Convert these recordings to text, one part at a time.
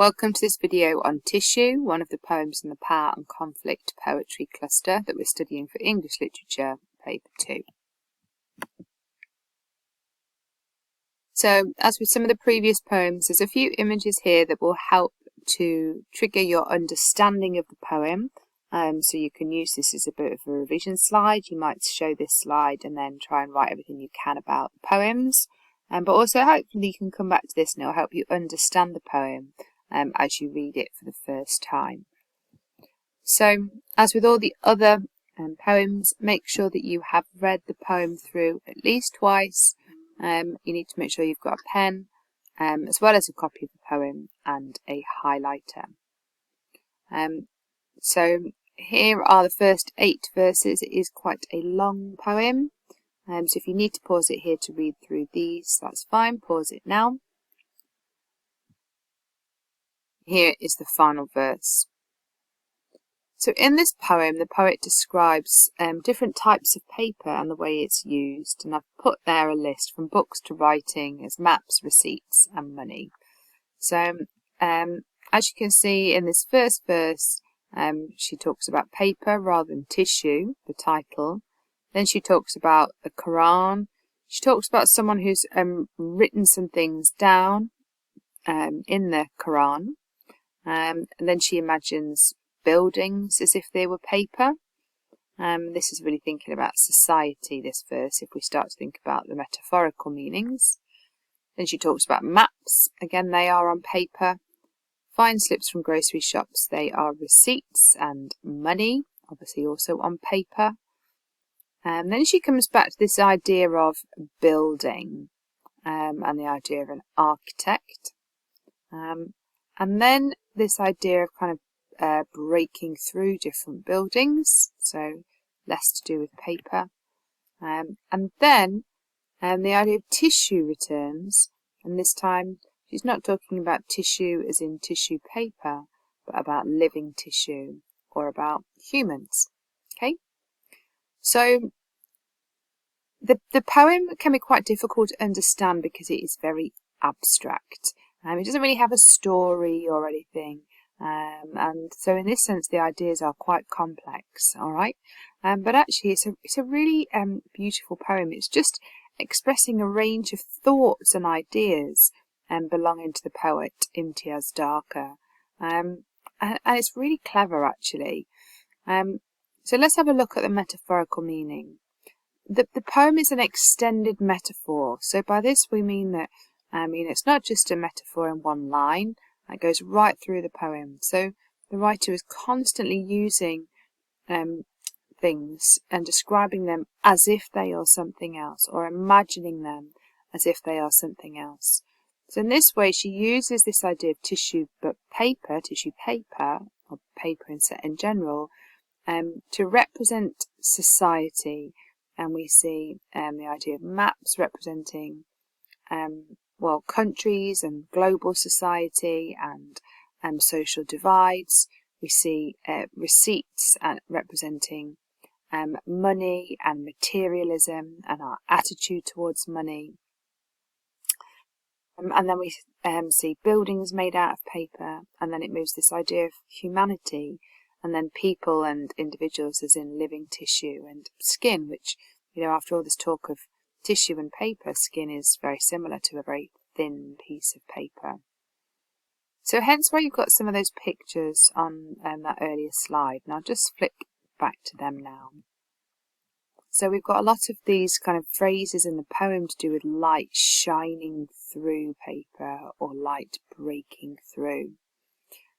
Welcome to this video on Tissue, one of the poems in the Power and Conflict Poetry Cluster that we're studying for English Literature, Paper 2. So, as with some of the previous poems, there's a few images here that will help to trigger your understanding of the poem. So you can use this as a bit of a revision slide. You might show this slide and then try and write everything you can about the poems. But also hopefully you can come back to this and it will help you understand the poem as you read it for the first time. So, as with all the other poems, make sure that you have read the poem through at least twice. You need to make sure you've got a pen, as well as a copy of the poem and a highlighter. So here are the first 8 verses. It is quite a long poem. So if you need to pause it here to read through these, that's fine. Pause it now. Here is the final verse. So in this poem, the poet describes different types of paper and the way it's used. And I've put there a list from books to writing as maps, receipts and money. So as you can see in this first verse, she talks about paper rather than tissue, the title. Then she talks about the Quran. She talks about someone who's written some things down in the Quran. And then she imagines buildings as if they were paper. This is really thinking about society, this verse, if we start to think about the metaphorical meanings. Then she talks about maps. Again, they are on paper. Fine slips from grocery shops, they are receipts, and money, obviously also on paper. And then she comes back to this idea of building and the idea of an architect. And then this idea of kind of breaking through different buildings, so less to do with paper. And then the idea of tissue returns, and this time she's not talking about tissue as in tissue paper, but about living tissue or about humans. Okay, so the poem can be quite difficult to understand because it is very abstract. It doesn't really have a story or anything. And so in this sense, the ideas are quite complex, all right? But actually, it's a really beautiful poem. It's just expressing a range of thoughts and ideas belonging to the poet Imtiaz Dharka. And it's really clever, actually. So let's have a look at the metaphorical meaning. The poem is an extended metaphor. So by this we mean that it's not just a metaphor in one line. It goes right through the poem. So the writer is constantly using things and describing them as if they are something else, or imagining them as if they are something else. So in this way, she uses this idea of tissue paper, or paper in general, to represent society. And we see the idea of maps representing countries and global society and social divides. We see receipts representing money and materialism and our attitude towards money. And then we see buildings made out of paper, and then it moves this idea of humanity, and then people and individuals as in living tissue and skin, which, after all this talk of tissue and paper, skin is very similar to a very thin piece of paper. So hence why you've got some of those pictures on that earlier slide. And I'll just flick back to them now. So we've got a lot of these kind of phrases in the poem to do with light shining through paper or light breaking through.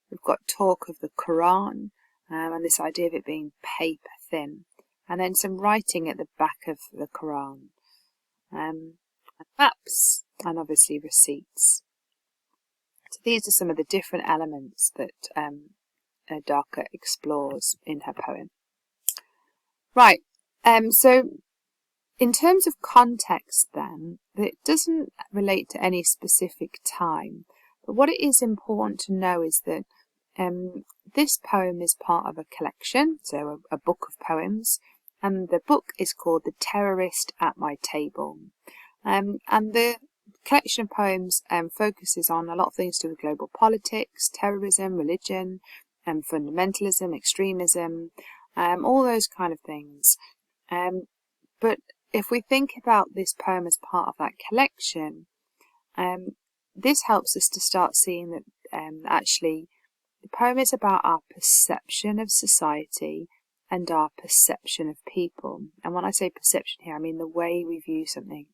We've got talk of the Quran and this idea of it being paper thin. And then some writing at the back of the Quran. Maps and obviously receipts. So these are some of the different elements that Dharka explores in her poem. Right, so in terms of context then, it doesn't relate to any specific time, but what it is important to know is that this poem is part of a collection, so a book of poems, and the book is called The Terrorist at My Table. And the collection of poems focuses on a lot of things to do with global politics, terrorism, religion, fundamentalism, extremism, all those kind of things. But if we think about this poem as part of that collection, this helps us to start seeing that actually the poem is about our perception of society and our perception of people. And when I say perception here, I mean the way we view something.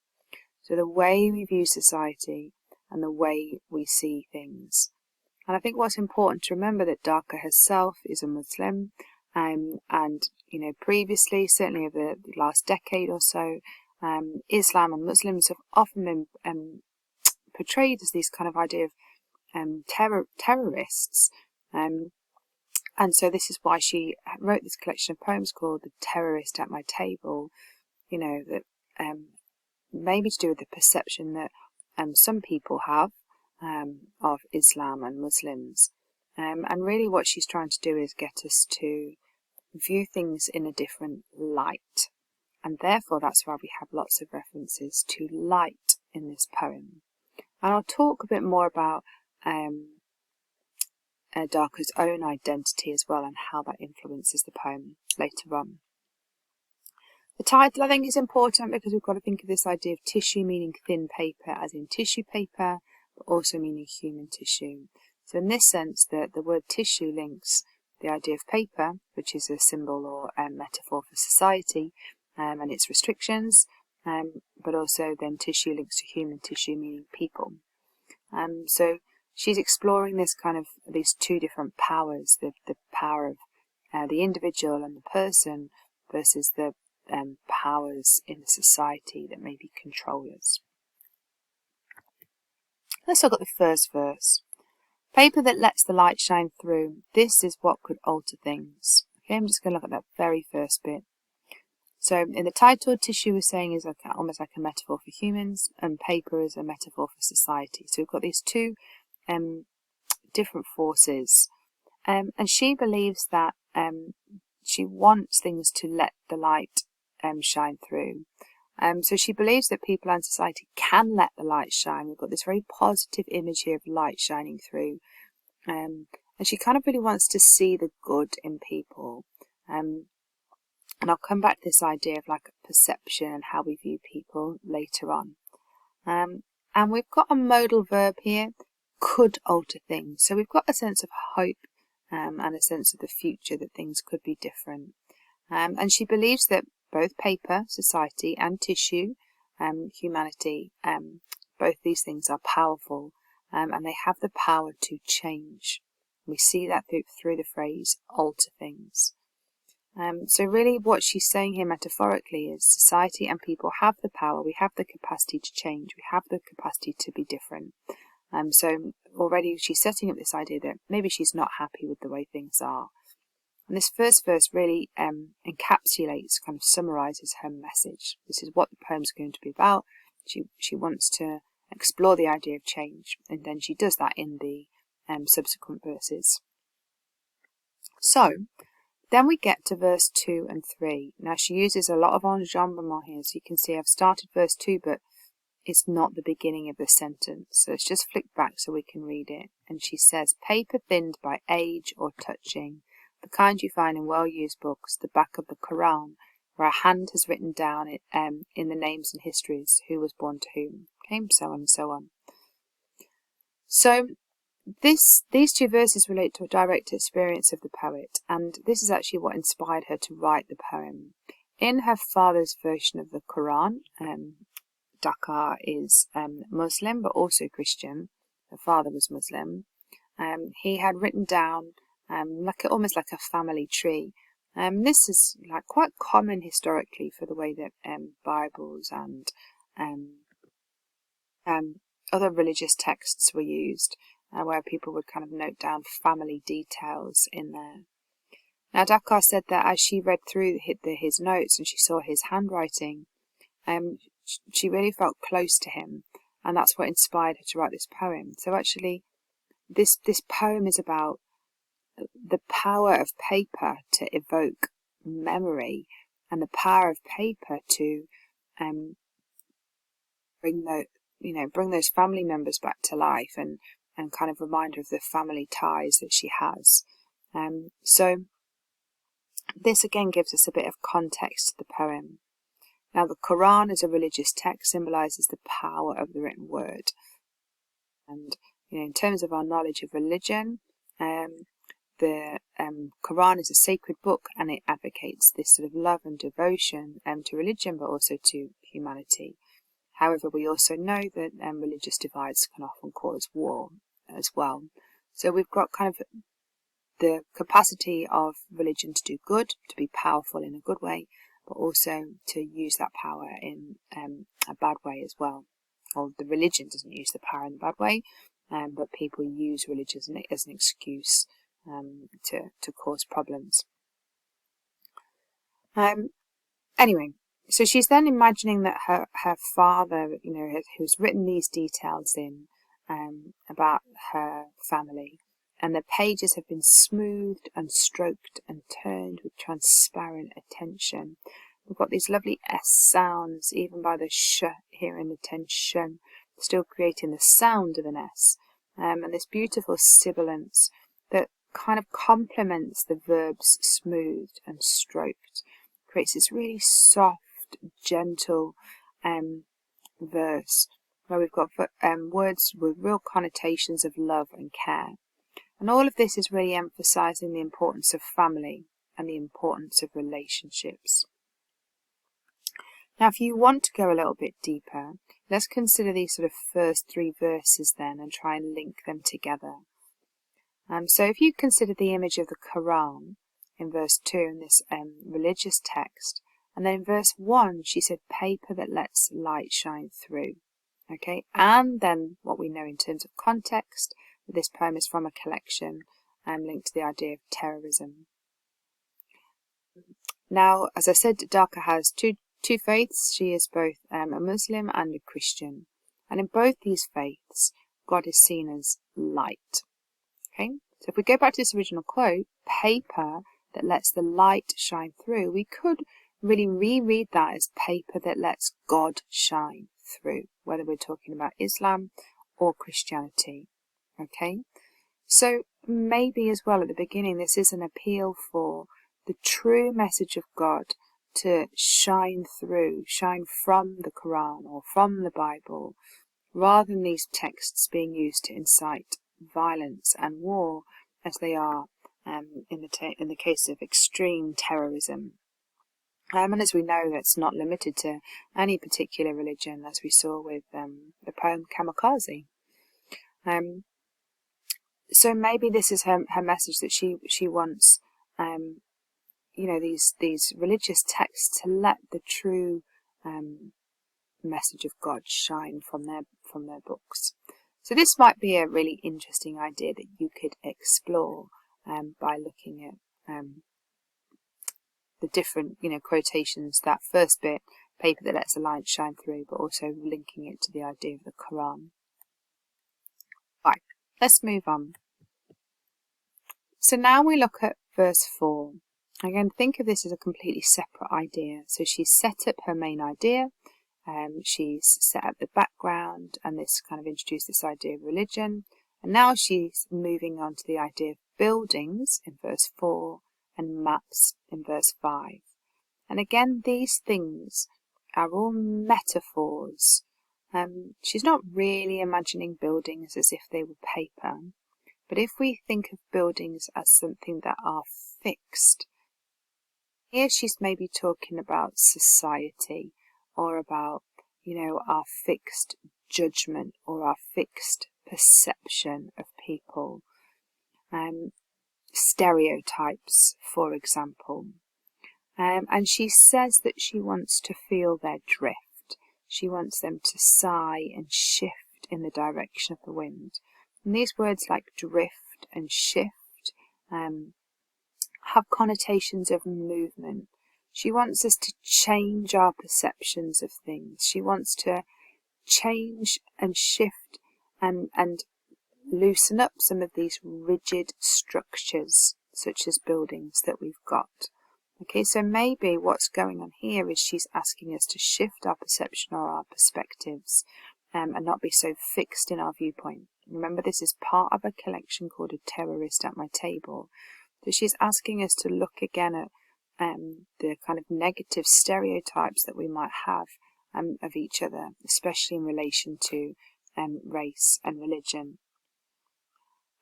So the way we view society and the way we see things. And I think what's important to remember that Dhaka herself is a Muslim, and previously, certainly over the last decade or so, Islam and Muslims have often been portrayed as this kind of idea of terrorists. And so this is why she wrote this collection of poems called The Terrorist at My Table, that maybe to do with the perception that some people have of Islam and Muslims. And really what she's trying to do is get us to view things in a different light. And therefore that's why we have lots of references to light in this poem. And I'll talk a bit more about Dhaka's own identity as well and how that influences the poem later on. The title I think is important because we've got to think of this idea of tissue meaning thin paper as in tissue paper, but also meaning human tissue. So in this sense, the word tissue links the idea of paper, which is a symbol or metaphor for society and its restrictions, but also then tissue links to human tissue meaning people. So she's exploring this kind of these two different powers, the power of the individual and the person versus the powers in society that maybe control us. Let's look at the first verse. Paper that lets the light shine through, this is what could alter things. Okay, I'm just going to look at that very first bit. So in the title, tissue we're saying is almost like a metaphor for humans, and paper is a metaphor for society. So we've got these two different forces. And she believes that she wants things to let the light shine through. So she believes that people and society can let the light shine. We've got this very positive image here of light shining through. And she kind of really wants to see the good in people. And I'll come back to this idea of like perception and how we view people later on. And we've got a modal verb here, could alter things. So we've got a sense of hope and a sense of the future, that things could be different. And she believes that both paper, society, and tissue, humanity, both these things are powerful and they have the power to change. We see that through the phrase alter things. So really what she's saying here metaphorically is society and people have the power, we have the capacity to change, we have the capacity to be different. So already she's setting up this idea that maybe she's not happy with the way things are. And this first verse really encapsulates, kind of summarizes her message. This is what the poem's going to be about. She wants to explore the idea of change, and then she does that in the subsequent verses. So then we get to verse 2 and 3. Now she uses a lot of enjambement here, so you can see I've started verse 2, but it's not the beginning of the sentence. So let's just flick back so we can read it. And she says, paper thinned by age or touching, the kind you find in well-used books, the back of the Quran, where a hand has written down in the names and histories who was born to whom, okay, so on and so on. So these two verses relate to a direct experience of the poet, and this is actually what inspired her to write the poem. In her father's version of the Quran, Dhaka is Muslim but also Christian. Her father was Muslim. He had written down almost like a family tree. This is like quite common historically for the way that Bibles and other religious texts were used, where people would kind of note down family details in there. Now Dhaka said that as she read through his notes and she saw his handwriting, she really felt close to him, and that's what inspired her to write this poem. So actually this poem is about the power of paper to evoke memory, and the power of paper to bring bring those family members back to life and kind of remind her of the family ties that she has. So this again gives us a bit of context to the poem. Now, the Quran as a religious text symbolises the power of the written word. And in terms of our knowledge of religion, the Quran is a sacred book, and it advocates this sort of love and devotion to religion, but also to humanity. However, we also know that religious divides can often cause war as well. So we've got kind of the capacity of religion to do good, to be powerful in a good way, but also to use that power in a bad way as well. Or the religion doesn't use the power in a bad way, but people use religion as an excuse to cause problems. Anyway, so she's then imagining that her father, who's written these details in about her family, and the pages have been smoothed and stroked and turned with transparent attention. We've got these lovely S sounds, even by the sh here in attention, still creating the sound of an S, and this beautiful sibilance that kind of complements the verbs smoothed and stroked, creates this really soft, gentle verse where we've got words with real connotations of love and care. And all of this is really emphasizing the importance of family and the importance of relationships. Now, if you want to go a little bit deeper, let's consider these sort of first 3 verses then and try and link them together. So if you consider the image of the Quran in verse 2 in this religious text, and then in verse 1 she said paper that lets light shine through. Okay, and then what we know in terms of context, this poem is from a collection linked to the idea of terrorism. Now, as I said, Dhaka has two faiths. She is both a Muslim and a Christian. And in both these faiths, God is seen as light. Okay, so if we go back to this original quote, paper that lets the light shine through, we could really reread that as paper that lets God shine through, whether we're talking about Islam or Christianity. Okay, so maybe as well at the beginning this is an appeal for the true message of God to shine through, shine from the Quran or from the Bible, rather than these texts being used to incite violence and war as they are in the case of extreme terrorism. And as we know, that's not limited to any particular religion, as we saw with the poem Kamikaze. So maybe this is her message, that she wants these religious texts to let the true message of God shine from their books. So this might be a really interesting idea that you could explore by looking at the different quotations, that first bit, paper that lets the light shine through, but also linking it to the idea of the Quran. Right, let's move on. So now we look at verse 4. Again, think of this as a completely separate idea. So she's set up her main idea, she's set up the background, and this kind of introduced this idea of religion. And now she's moving on to the idea of buildings in verse 4 and maps in verse 5. And again, these things are all metaphors. She's not really imagining buildings as if they were paper. But if we think of buildings as something that are fixed, here she's maybe talking about society, or about, our fixed judgment or our fixed perception of people. Stereotypes, for example. And she says that she wants to feel their drift. She wants them to sigh and shift in the direction of the wind. And these words like drift and shift have connotations of movement. She wants us to change our perceptions of things. She wants to change and shift and loosen up some of these rigid structures, such as buildings, that we've got. Okay, so maybe what's going on here is she's asking us to shift our perception or our perspectives and not be so fixed in our viewpoint. Remember, this is part of a collection called A Terrorist at My Table. So she's asking us to look again at the kind of negative stereotypes that we might have of each other, especially in relation to race and religion.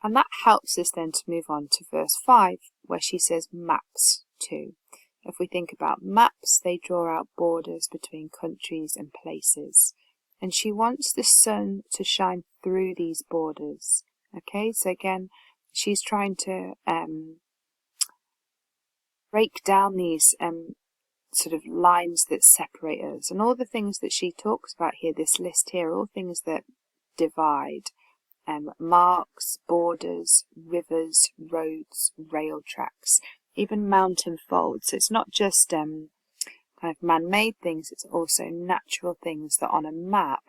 And that helps us then to move on to verse 5, where she says maps too. If we think about maps, they draw out borders between countries and places. And she wants the sun to shine through these borders. Okay, so again, she's trying to break down these sort of lines that separate us. And all the things that she talks about here, this list here, are all things that divide. Marks, borders, rivers, roads, rail tracks, even mountain folds. So it's not just kind of man-made things, it's also natural things that on a map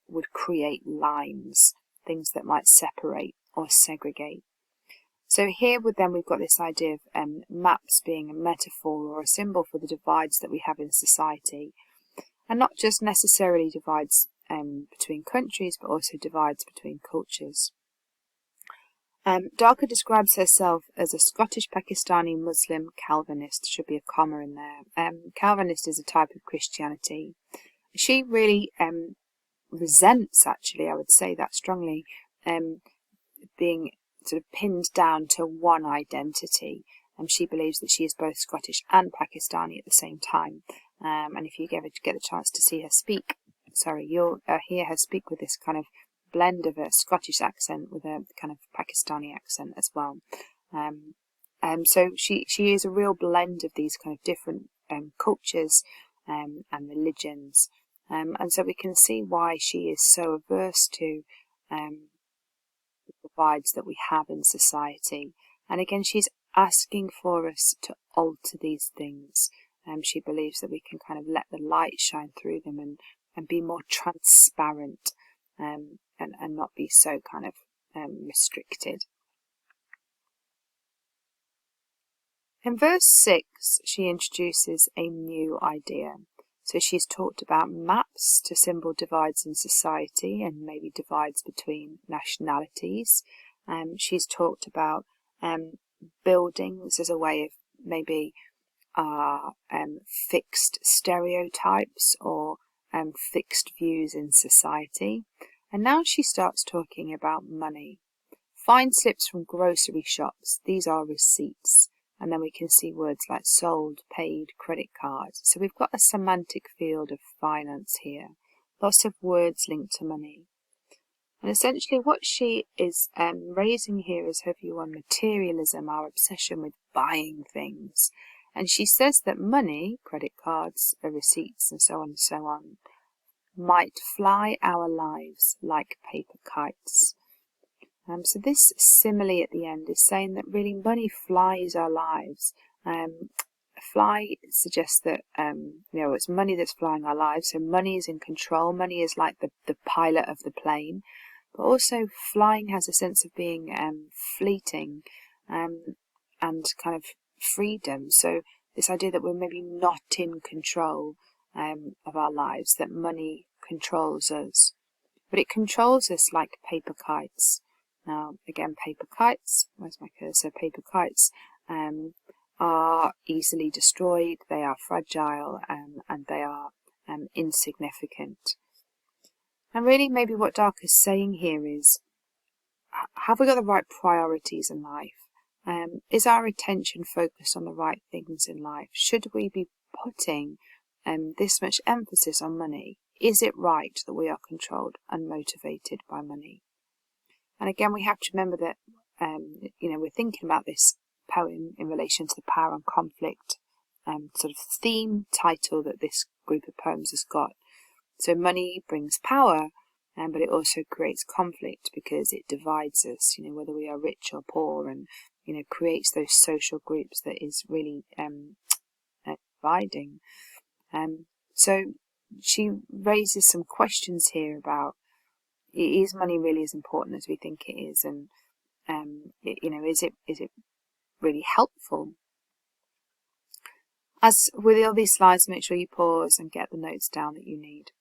would create lines, things that might separate or segregate. So here we've got this idea of maps being a metaphor or a symbol for the divides that we have in society, and not just necessarily divides between countries, but also divides between cultures. Darker describes herself as a Scottish Pakistani Muslim Calvinist. Should be a comma in there. Calvinist is a type of Christianity. She really resents, actually, I would say that strongly, being sort of pinned down to one identity. She believes that she is both Scottish and Pakistani at the same time. And if you ever get a chance to see her speak, you'll hear her speak with this kind of blend of a Scottish accent with a kind of Pakistani accent as well. So she is a real blend of these kind of different cultures and religions. And so we can see why she is so averse to the divides that we have in society. And again, she's asking for us to alter these things. She believes that we can kind of let the light shine through them and be more transparent and not be so kind of restricted. In verse 6, she introduces a new idea. So she's talked about maps to symbol divides in society and maybe divides between nationalities. She's talked about buildings as a way of maybe fixed stereotypes or fixed views in society. And now she starts talking about money. Fine slips from grocery shops, these are receipts. And then we can see words like sold, paid, credit card. So we've got a semantic field of finance here. Lots of words linked to money. And essentially what she is raising here is her view on materialism, our obsession with buying things. And she says that money, credit cards, receipts and so on, might fly our lives like paper kites. So this simile at the end is saying that really money flies our lives. Fly suggests that it's money that's flying our lives. So money is in control. Money is like the pilot of the plane. But also flying has a sense of being fleeting and kind of freedom. So this idea that we're maybe not in control of our lives, that money controls us. But it controls us like paper kites. Now, again, paper kites, where's my cursor? Paper kites are easily destroyed, they are fragile, and they are insignificant. And really, maybe what Dark is saying here is, have we got the right priorities in life? Is our attention focused on the right things in life? Should we be putting this much emphasis on money? Is it right that we are controlled and motivated by money? And again, we have to remember that, we're thinking about this poem in relation to the power and conflict sort of theme title that this group of poems has got. So money brings power, but it also creates conflict because it divides us, whether we are rich or poor, and, creates those social groups that is really dividing. So she raises some questions here about, is money really as important as we think it is? And, is it really helpful? As with all these slides, make sure you pause and get the notes down that you need.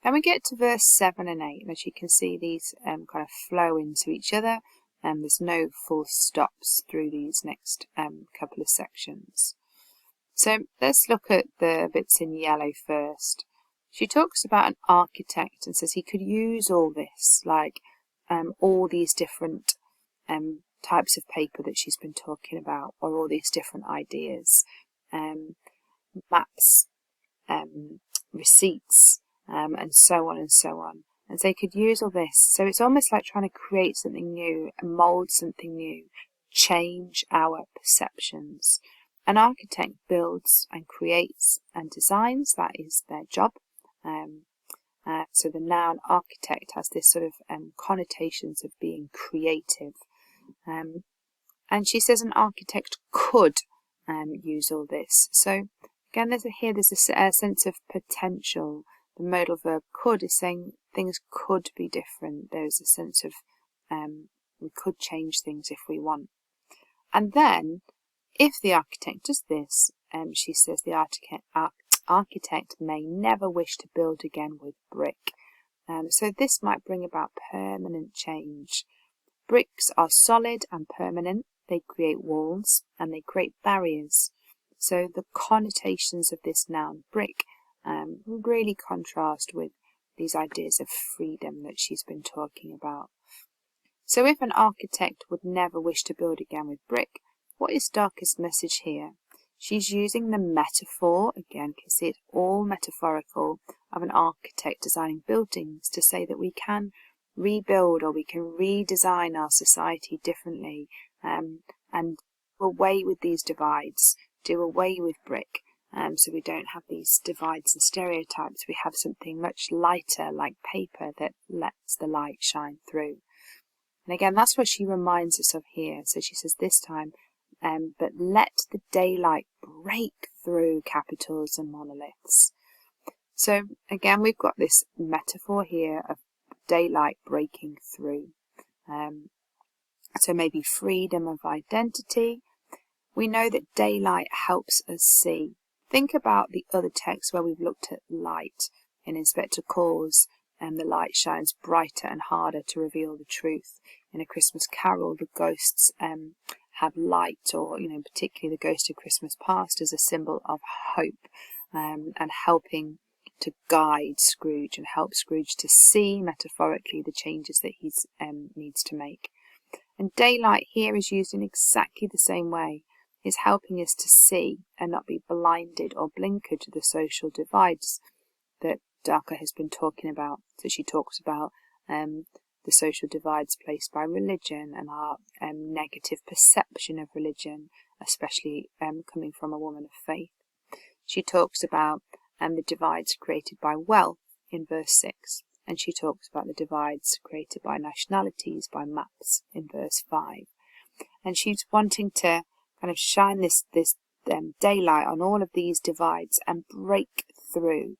Then we get to verse 7 and 8, and as you can see, these kind of flow into each other, and there's no full stops through these next couple of sections. So let's look at the bits in yellow first. She talks about an architect and says he could use all this, like all these different types of paper that she's been talking about, or all these different ideas, maps, receipts, and so on and so on. And so they could use all this. So it's almost like trying to create something new, mold something new, change our perceptions. An architect builds and creates and designs. That is their job. So the noun architect has this sort of connotations of being creative. And she says an architect could use all this. So again, there's a sense of potential. The modal verb could is saying things could be different. There's a sense of we could change things if we want. And then, if the architect does this, she says the architect may never wish to build again with brick. So this might bring about permanent change. Bricks are solid and permanent. They create walls and they create barriers. So the connotations of this noun brick really contrast with these ideas of freedom that she's been talking about. So if an architect would never wish to build again with brick, what is Darka's message here? She's using the metaphor, again, you can see it's all metaphorical, of an architect designing buildings to say that we can rebuild or we can redesign our society differently, and do away with these divides, do away with brick, so we don't have these divides and stereotypes. We have something much lighter like paper that lets the light shine through. And again, that's what she reminds us of here. So she says this time, but let the daylight break through capitals and monoliths. So again, we've got this metaphor here of daylight breaking through. So maybe freedom of identity. We know that daylight helps us see. Think about the other texts where we've looked at light. In Inspector Calls, the light shines brighter and harder to reveal the truth. In A Christmas Carol, the ghosts have light, or particularly the Ghost of Christmas Past as a symbol of hope, and helping to guide Scrooge and help Scrooge to see metaphorically the changes that he needs to make. And daylight here is used in exactly the same way. Is helping us to see and not be blinded or blinkered to the social divides that Darka has been talking about. So she talks about the social divides placed by religion and our negative perception of religion, especially coming from a woman of faith. She talks about the divides created by wealth in verse 6, and she talks about the divides created by nationalities, by maps in verse 5. And she's wanting to kind of shine this daylight on all of these divides and break through.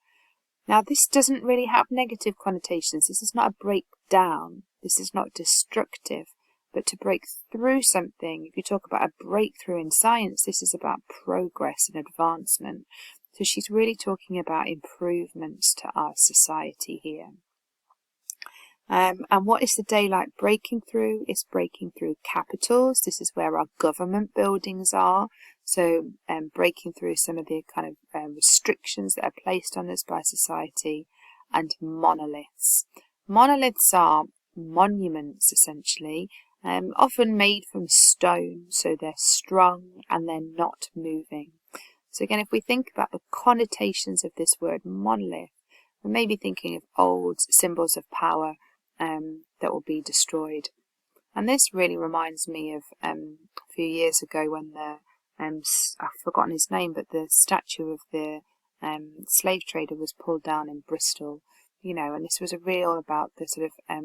Now, this doesn't really have negative connotations. This is not a breakdown. This is not destructive. But to break through something, if you talk about a breakthrough in science, this is about progress and advancement. So she's really talking about improvements to our society here. And what is the daylight breaking through? It's breaking through capitals. This is where our government buildings are. So breaking through some of the kind of restrictions that are placed on us by society. And monoliths. Monoliths are monuments, essentially, often made from stone, so they're strong and they're not moving. So again, if we think about the connotations of this word monolith, we may be thinking of old symbols of power that will be destroyed. And this really reminds me of a few years ago when I've forgotten his name, but the statue of the slave trader was pulled down in Bristol, and this was a real about the sort of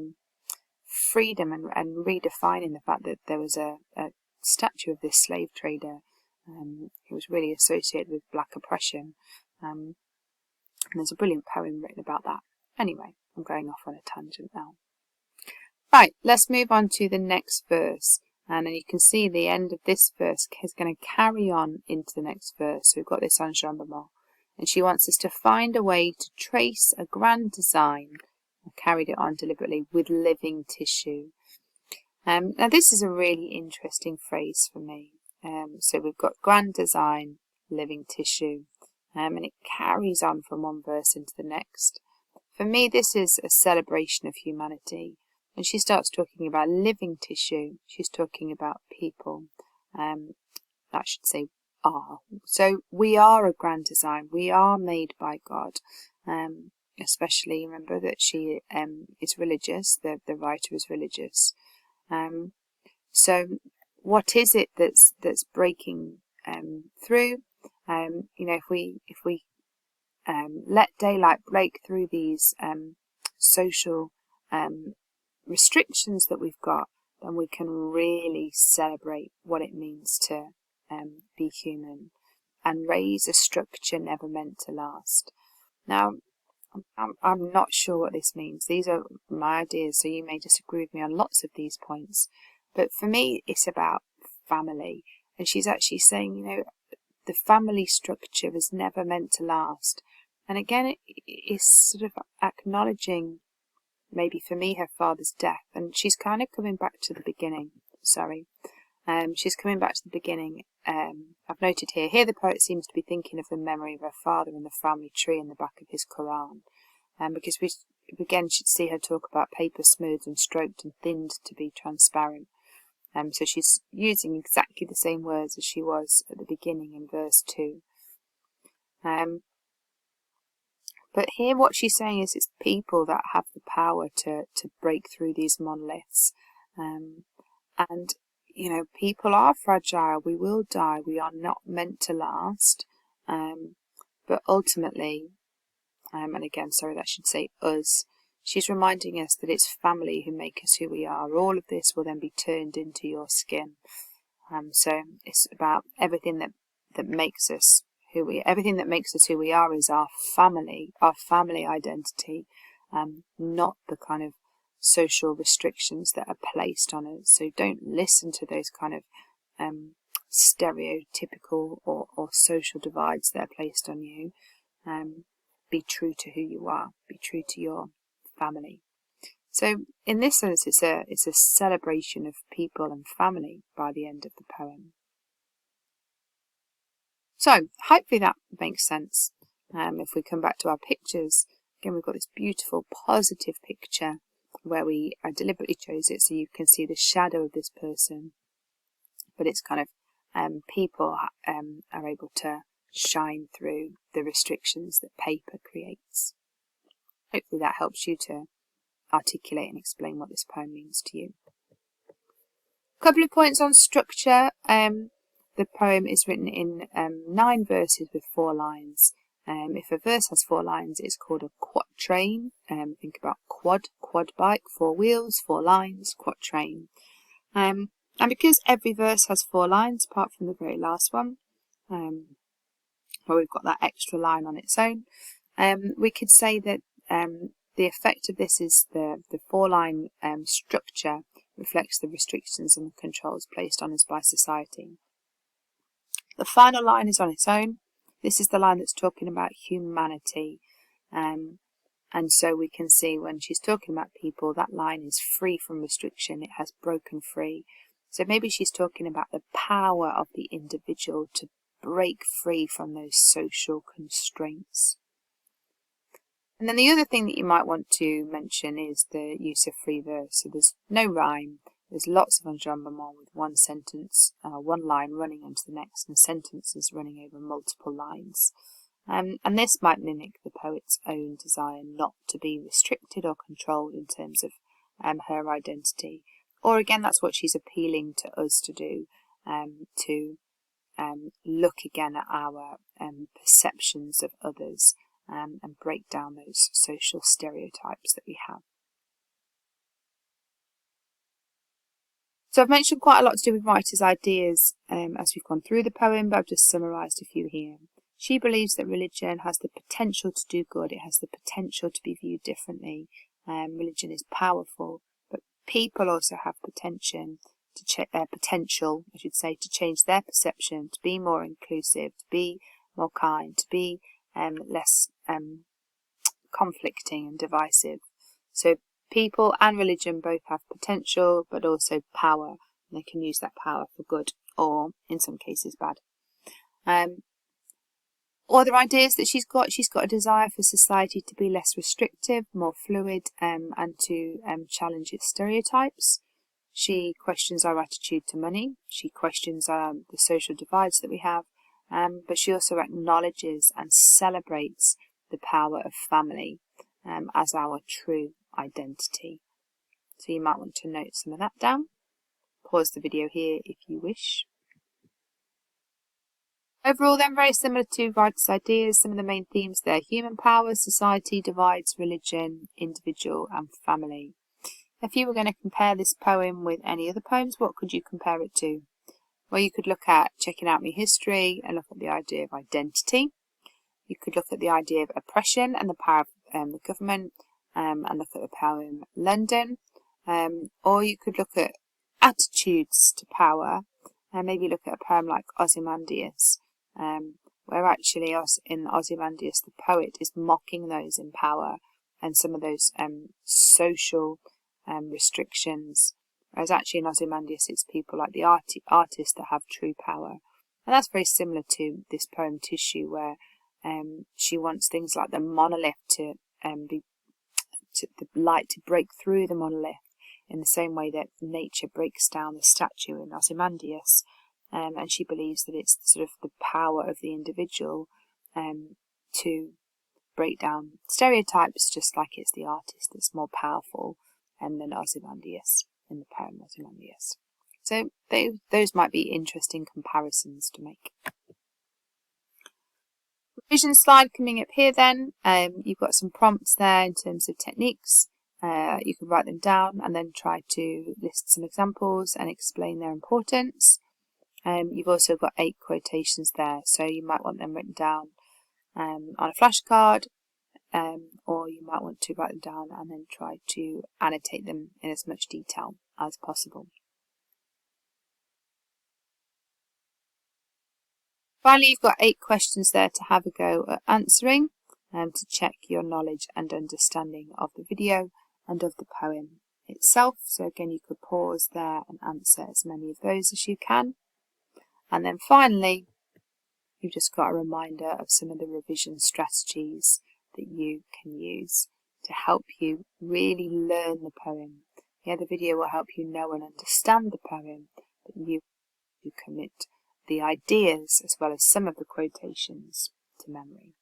freedom and redefining the fact that there was a statue of this slave trader who was really associated with black oppression. And there's a brilliant poem written about that. Anyway, I'm going off on a tangent now. Right, let's move on to the next verse. And then you can see the end of this verse is going to carry on into the next verse. So we've got this enjambment. and she wants us to find a way to trace a grand design. I carried it on deliberately, with living tissue. Now this is a really interesting phrase for me. So we've got grand design, living tissue, and it carries on from one verse into the next. For me, this is a celebration of humanity. When she starts talking about living tissue, she's talking about people. I should say are. So we are a grand design. We are made by God. Especially remember that she is religious. The writer is religious. So what is it that's breaking through? If we let daylight break through these social restrictions that we've got, then we can really celebrate what it means to be human and raise a structure never meant to last. Now, I'm not sure what this means. These are my ideas, so you may disagree with me on lots of these points. But for me, it's about family. And she's actually saying, the family structure is never meant to last. And again, it's sort of acknowledging, maybe for me, her father's death. And she's kind of coming back to the beginning. She's coming back to the beginning. I've noted here the poet seems to be thinking of the memory of her father and the family tree in the back of his Quran. Because we again should see her talk about paper smoothed and stroked and thinned to be transparent. So she's using exactly the same words as she was at the beginning in verse 2. But here what she's saying is it's people that have the power to break through these monoliths. And people are fragile. We will die. We are not meant to last. But ultimately, and again, sorry, that should say us, she's reminding us that it's family who make us who we are. All of this will then be turned into your skin. So it's about everything that makes us everything that makes us who we are is our family identity, not the kind of social restrictions that are placed on us. So don't listen to those kind of stereotypical or social divides that are placed on you. Be true to who you are. Be true to your family. So in this sense, it's a celebration of people and family by the end of the poem. So hopefully that makes sense. If we come back to our pictures, again we've got this beautiful positive picture where I deliberately chose it so you can see the shadow of this person, but it's kind of people are able to shine through the restrictions that paper creates. Hopefully that helps you to articulate and explain what this poem means to you. A couple of points on structure. The poem is written in 9 verses with 4 lines. If a verse has 4 lines, it's called a quatrain. Think about quad bike, 4 wheels, 4 lines, quatrain. And because every verse has 4 lines, apart from the very last one, where we've got that extra line on its own, we could say that the effect of this is the 4-line structure reflects the restrictions and the controls placed on us by society. The final line is on its own. This is the line that's talking about humanity. And so we can see when she's talking about people, that line is free from restriction. It has broken free. So maybe she's talking about the power of the individual to break free from those social constraints. And then the other thing that you might want to mention is the use of free verse. So there's no rhyme. There's lots of enjambment with one sentence, one line running onto the next, and sentences running over multiple lines. And this might mimic the poet's own desire not to be restricted or controlled in terms of her identity. Or again, that's what she's appealing to us to do, to look again at our perceptions of others and break down those social stereotypes that we have. So I've mentioned quite a lot to do with writer's ideas as we've gone through the poem, but I've just summarised a few here. She believes that religion has the potential to do good. It has the potential to be viewed differently. Religion is powerful, but people also have potential to change their perception, to be more inclusive, to be more kind, to be less conflicting and divisive. So people and religion both have potential, but also power, and they can use that power for good, or in some cases bad. Other ideas that she's got a desire for society to be less restrictive, more fluid, and to challenge its stereotypes. She questions our attitude to money. She questions the social divides that we have, but she also acknowledges and celebrates the power of family as our true identity. So you might want to note some of that down. Pause the video here if you wish. Overall then, very similar to Writer's ideas. Some of the main themes there: human power, society, divides, religion, individual and family. If you were going to compare this poem with any other poems, what could you compare it to? Well, you could look at Checking Out My History and look at the idea of identity. You could look at the idea of oppression and the power of the government, and look at the poem London. Or you could look at attitudes to power and maybe look at a poem like Ozymandias, where actually in Ozymandias the poet is mocking those in power and some of those social restrictions, whereas actually in Ozymandias it's people like the artists that have true power. And that's very similar to this poem Tissue, where she wants things like the monolith the light to break through the monolith, in the same way that nature breaks down the statue in Ozymandias. And she believes that it's sort of the power of the individual to break down stereotypes, just like it's the artist that's more powerful than Ozymandias in the poem Ozymandias. So those might be interesting comparisons to make. Revision slide coming up here then. You've got some prompts there in terms of techniques. You can write them down and then try to list some examples and explain their importance. You've also got 8 quotations there, so you might want them written down on a flashcard, or you might want to write them down and then try to annotate them in as much detail as possible. Finally, you've got 8 questions there to have a go at answering, to check your knowledge and understanding of the video and of the poem itself. So again, you could pause there and answer as many of those as you can. And then finally, you've just got a reminder of some of the revision strategies that you can use to help you really learn the poem. Yeah, the video will help you know and understand the poem, but you commit the ideas as well as some of the quotations to memory.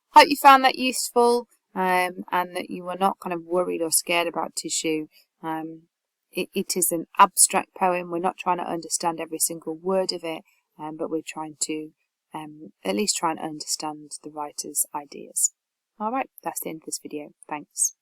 Hope you found that useful, and that you were not kind of worried or scared about Tissue. It is an abstract poem. We're not trying to understand every single word of it, but we're trying to at least try and understand the writer's ideas. Alright, that's the end of this video. Thanks.